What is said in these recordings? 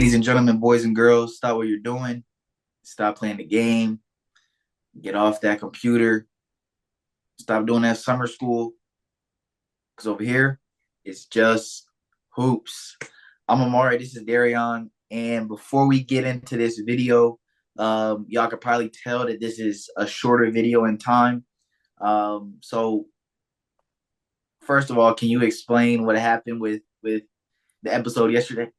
Ladies and gentlemen, boys and girls, stop what you're doing. Stop playing the game. Get off that computer. Stop doing that summer school. Because over here, it's just hoops. I'm Amari. This is Darion. And before we get into this video, y'all could probably tell that this is a shorter video in time. So, first of all, can you explain what happened with the episode yesterday?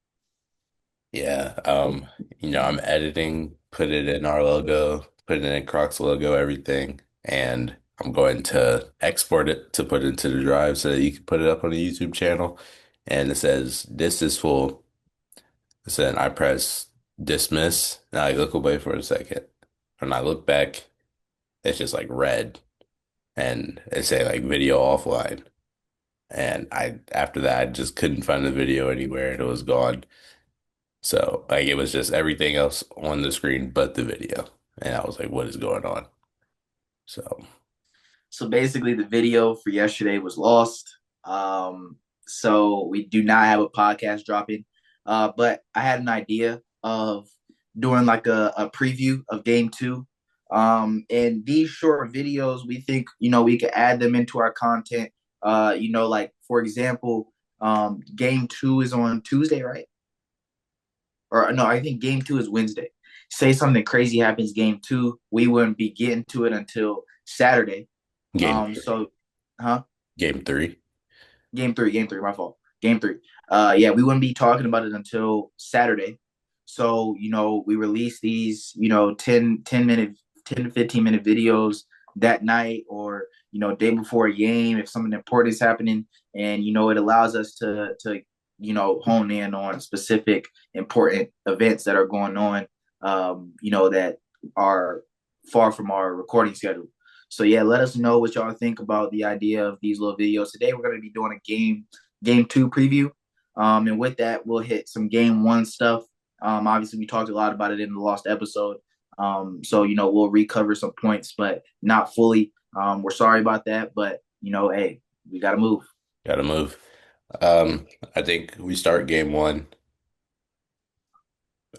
Yeah, I'm editing, put it in our logo, put it in Crocs logo, everything, and I'm going to export it to put into the drive so that you can put it up on the YouTube channel. And it says this is full. So then I press dismiss, and I look away for a second. When I look back, it's just like red, and it say like video offline. And I after that, I just couldn't find the video anywhere, and it was gone. So like it was just everything else on the screen but the video. And I was like, what is going on? So So basically, the video for yesterday was lost. So we do not have a podcast dropping. But I had an idea of doing like a preview of game two. And these short videos, we think, we could add them into our content. Like for example, game two is on Tuesday, right? Or no, I think game two is Wednesday. Say something crazy happens game two, we wouldn't be getting to it until Saturday. game Um, three. so, huh? Game three. Game three, my fault. Game three. Yeah, we wouldn't be talking about it until Saturday. So, we release these, 10 minute, 10 to 15 minute videos that night or, day before a game if something important is happening. And, it allows us to hone in on specific important events that are going on, that are far from our recording schedule. So yeah, let us know what y'all think about the idea of these little videos. Today we're going to be doing a game two preview. And with that, we'll hit some game one stuff. Obviously, we talked a lot about it in the lost episode. So we'll recover some points, but not fully. We're sorry about that, but hey, we got to move. Gotta move. Um, I think we start game one.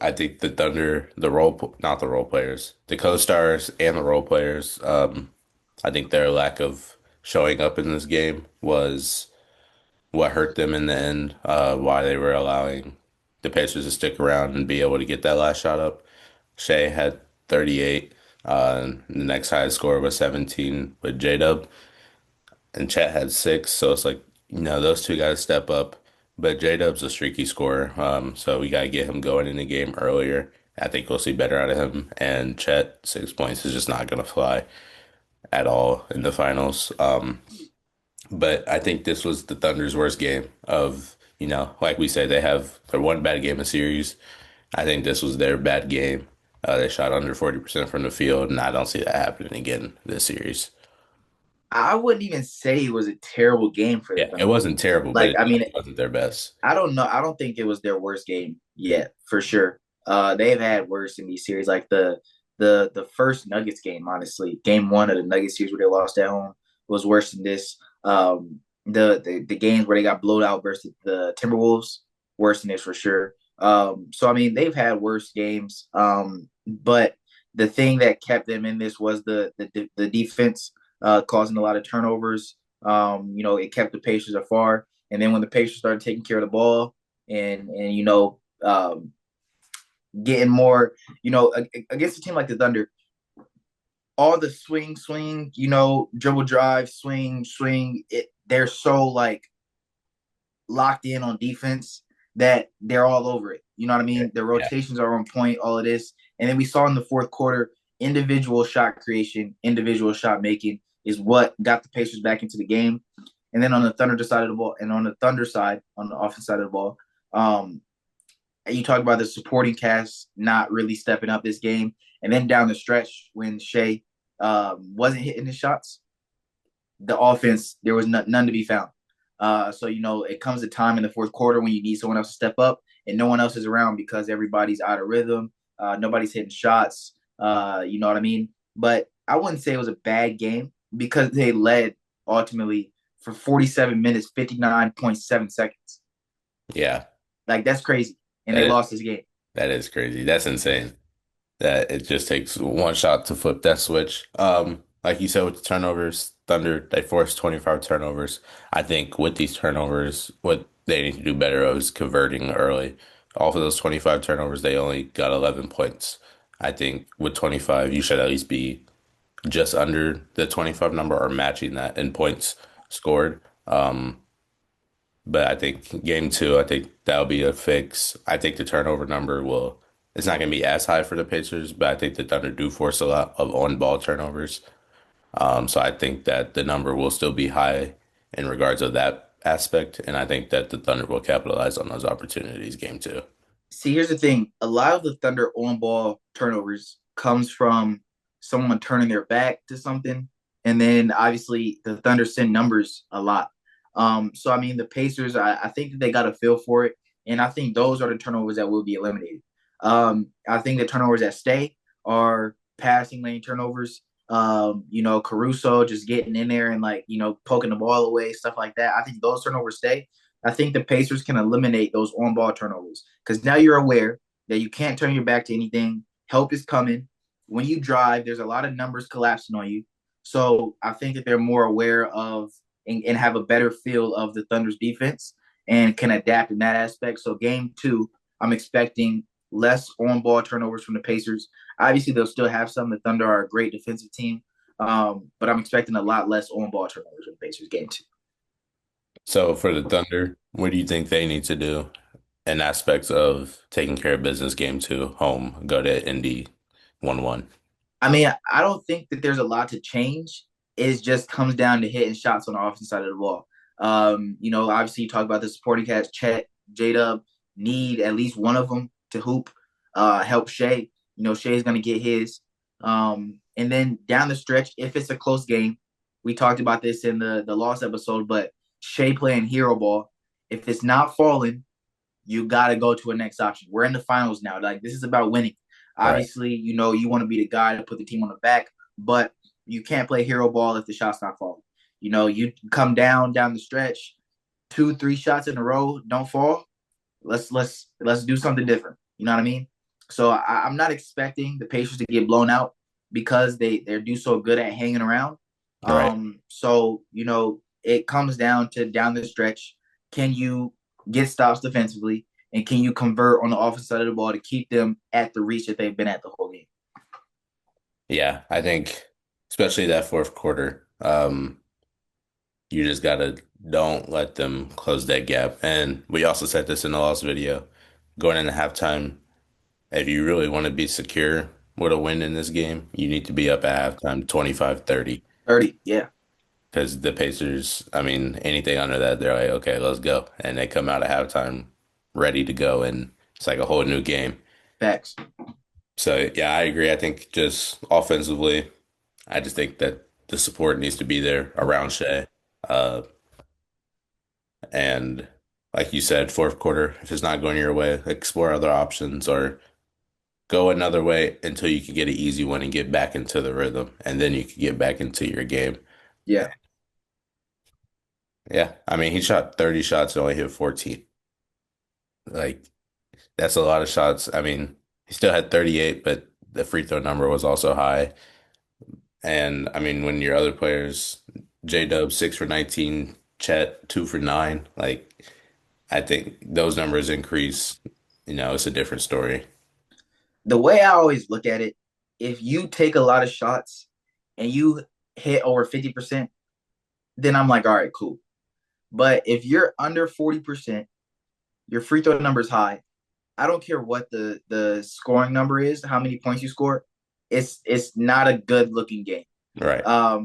I think the Thunder, not the role players, the co-stars and the role players, I think their lack of showing up in this game was what hurt them in the end, why they were allowing the Pacers to stick around and be able to get that last shot up. Shea had 38. The next highest score was 17 with J-Dub, and Chet had six. So it's like, those two got to step up. But J-Dub's a streaky scorer, so we got to get him going in the game earlier. I think we'll see better out of him. And Chet, 6 points is just not going to fly at all in the finals. But I think this was the Thunder's worst game of, like we said, they have their one bad game a series. I think this was their bad game. They shot under 40% from the field, and I don't see that happening again this series. I wouldn't even say it was a terrible game for the Yeah, it Thunder. wasn't terrible, but Like, it I mean, definitely wasn't their best. I don't know. I don't think it was their worst game yet, for sure. They've had worse in these series, like the first Nuggets game. Honestly, game one of the Nuggets series where they lost at home was worse than this. The games where they got blowed out versus the Timberwolves worse than this for sure. So I mean, they've had worse games. But the thing that kept them in this was the defense, causing a lot of turnovers. It kept the Pacers afar. And then when the Pacers started taking care of the ball and getting more, against a team like the Thunder, all the swing, dribble drive, swing, they're so like locked in on defense that they're all over it. You know what I Yeah. mean? The Yeah. rotations are on point, all of this. And then we saw in the fourth quarter, individual shot creation, individual shot making is what got the Pacers back into the game. And then on the Thunder side of the ball, and on the Thunder side, on the offense side of the ball, you talk about the supporting cast not really stepping up this game. And then down the stretch, when Shea wasn't hitting his shots, the offense, there was none to be found. So, it comes a time in the fourth quarter when you need someone else to step up and no one else is around because everybody's out of rhythm. Nobody's hitting shots. You know what I mean? But I wouldn't say it was a bad game because they led ultimately for 47 minutes, 59.7 seconds. Yeah. Like, that's crazy. And That they is lost this game. That is crazy. That's insane. That it just takes one shot to flip that switch. Like you said with the turnovers, Thunder, they forced 25 turnovers. I think with these turnovers, what they need to do better of is converting early. Off of those 25 turnovers, they only got 11 points. I think with 25, you should at least be just under the 25 number or matching that in points scored. But I think game two, I think that'll be a fix. I think the turnover number will, it's not going to be as high for the Pacers, but I think the Thunder do force a lot of on-ball turnovers. So I think that the number will still be high in regards of that aspect, and I think that the Thunder will capitalize on those opportunities game two. See, here's the thing. A lot of the Thunder on ball turnovers comes from someone turning their back to something. And then obviously the Thunder send numbers a lot. So I mean the Pacers, I think that they got a feel for it. And I think those are the turnovers that will be eliminated. I think the turnovers that stay are passing lane turnovers. Caruso just getting in there and like, poking the ball away, stuff like that. I think those turnovers stay. I think the Pacers can eliminate those on ball turnovers because now you're aware that you can't turn your back to anything. Help is coming. When you drive, there's a lot of numbers collapsing on you. So I think that they're more aware of and have a better feel of the Thunder's defense and can adapt in that aspect. So game two, I'm expecting less on ball turnovers from the Pacers. Obviously, they'll still have some. The Thunder are a great defensive team, but I'm expecting a lot less on ball turnovers from the Pacers game two. So for the Thunder, what do you think they need to do in aspects of taking care of business game two, home, go to Indy 1-1? I mean, I don't think that there's a lot to change. It just comes down to hitting shots on the offensive side of the ball. Obviously you talk about the supporting cast, Chet, J-Dub, need at least one of them to hoop, help Shea. Shea's going to get his. And then down the stretch, if it's a close game, we talked about this in the lost episode, but Shea playing hero ball, if it's not falling, you got to go to a next option. We're in the finals now. Like, this is about winning. Right. Obviously, you want to be the guy to put the team on the back, but you can't play hero ball if the shot's not falling. You come down the stretch, 2, 3 shots in a row don't fall. Let's do something different. You know what I mean? So I'm not expecting the Pacers to get blown out because they're do so good at hanging around. Right. So it comes down to down the stretch. Can you get stops defensively, and can you convert on the offensive side of the ball to keep them at the reach that they've been at the whole game? Yeah, I think especially that fourth quarter, you just gotta don't let them close that gap. And we also said this in the last video, going into halftime, if you really want to be secure with a win in this game, you need to be up at halftime 25-30. 30, yeah, Because the Pacers, I mean, anything under that, they're like, okay, let's go. And they come out at halftime ready to go. And it's like a whole new game. facts. So, yeah, I agree. I think just offensively, I just think that the support needs to be there around Shea. Uh, and like you said, fourth quarter, if it's not going your way, explore other options or go another way until you can get an easy one and get back into the rhythm. And then you can get back into your game. Yeah, Yeah. I mean, he shot 30 shots and only hit 14. Like, that's a lot of shots. I mean, he still had 38, but the free throw number was also high. And I mean, when your other players, J-Dub 6 for 19, Chet 2 for 9, like I think those numbers increase, it's a different story. the way I always look at it, if you take a lot of shots and you hit over 50%, then I'm like, all right, cool. But if you're under 40%, your free throw number is high. I don't care what the scoring number is, how many points you score. It's not a good looking game. Right.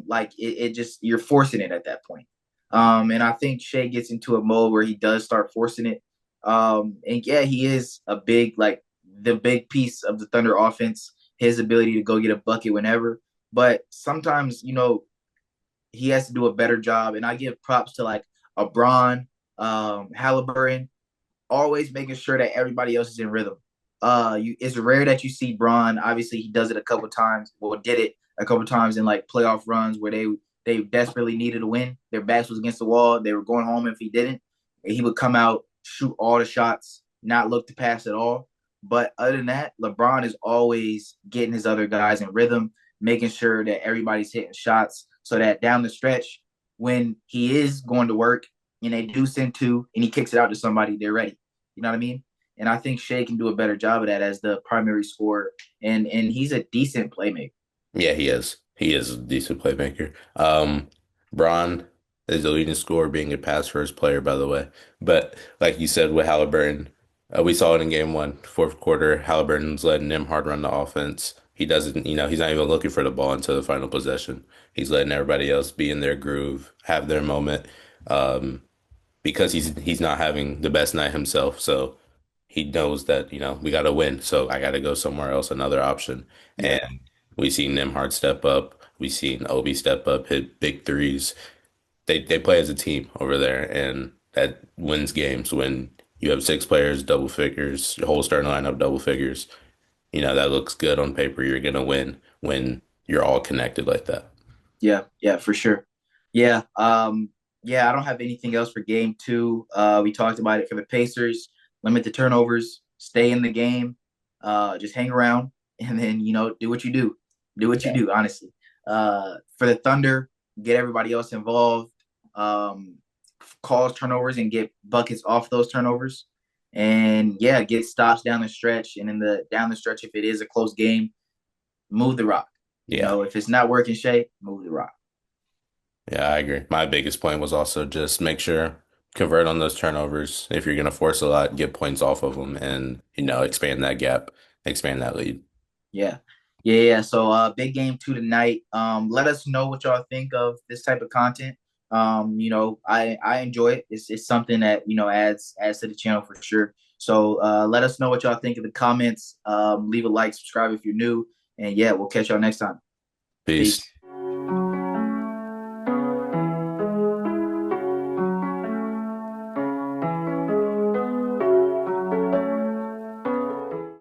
Like it just you're forcing it at that point. And I think Shea gets into a mode where he does start forcing it. And yeah, he is a big like the big piece of the Thunder offense. His ability to go get a bucket whenever, but sometimes he has to do a better job. And I give props to like a Bron, Halliburton, always making sure that everybody else is in rhythm. It's rare that you see Bron. Obviously, he does it a couple times. Well, did it a couple times in like playoff runs where they desperately needed a win. Their backs was against the wall. They were going home if he didn't. And he would come out, shoot all the shots, not look to pass at all. But other than that, LeBron is always getting his other guys in rhythm, making sure that everybody's hitting shots so that down the stretch, when he is going to work and they do send two and he kicks it out to somebody, they're ready. You know what I mean? And I think Shea can do a better job of that as the primary scorer. And he's a decent playmaker. Yeah, he is. He is a decent playmaker. Bron is the leading scorer, being a pass first player, by the way. But like you said with Halliburton, we saw it in game one, fourth quarter. Halliburton's letting Nimhard run the offense. He doesn't, he's not even looking for the ball until the final possession. He's letting everybody else be in their groove, have their moment, because he's not having the best night himself. So he knows that, we got to win. So I got to go somewhere else, another option. Yeah. And we seen Nimhard step up. We seen Obi step up, hit big threes. They play as a team over there, and that wins games when you have six players, double figures, your whole starting lineup, double figures. That looks good on paper. You're gonna win when you're all connected like that. Yeah, yeah, for sure. Yeah, yeah, I don't have anything else for game two. We talked about it for the Pacers. Limit the turnovers, stay in the game, just hang around, and then do what you do. Do what you Yeah. do, honestly. For the Thunder, get everybody else involved. Um, cause turnovers and get buckets off those turnovers. And yeah, get stops down the stretch. And in the down the stretch, if it is a close game, move the rock. Yeah. If it's not working, Shay, move the rock. Yeah, I agree. My biggest point was also just make sure convert on those turnovers. If you're going to force a lot, get points off of them and, expand that gap, expand that lead. Yeah. Yeah, yeah. So big game two tonight. Let us know what y'all think of this type of content. I enjoy it. It's something that, adds to the channel for sure. So let us know what y'all think in the comments. Leave a like, subscribe if you're new. And yeah, we'll catch y'all next time. Peace. Peace.